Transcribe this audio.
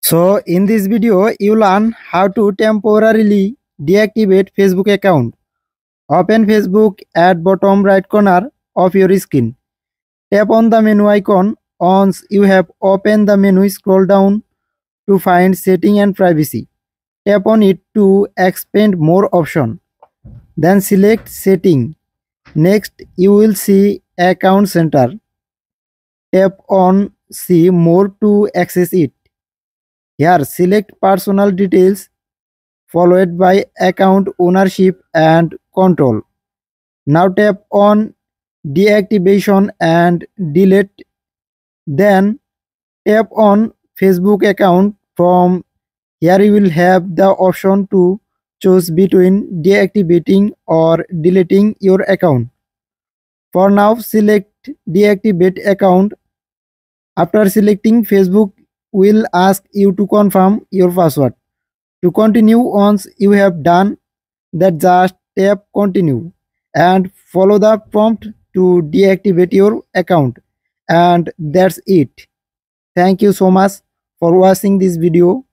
So in this video, you learn how to temporarily deactivate Facebook account. Open Facebook at bottom right corner of your screen. Tap on the menu icon. Once you have opened the menu, scroll down to find setting and privacy. Tap on it to expand more option. Then select setting. Next, you will see account center. Tap on see more to access it. Here select personal details followed by account ownership and control. Now tap on deactivation and delete. Then tap on Facebook account. From here you will have the option to choose between deactivating or deleting your account. For now select deactivate account. After selecting, Facebook will ask you to confirm your password. To continue, once you have done that, just tap continue and follow the prompt to deactivate your account. And that's it. Thank you so much for watching this video.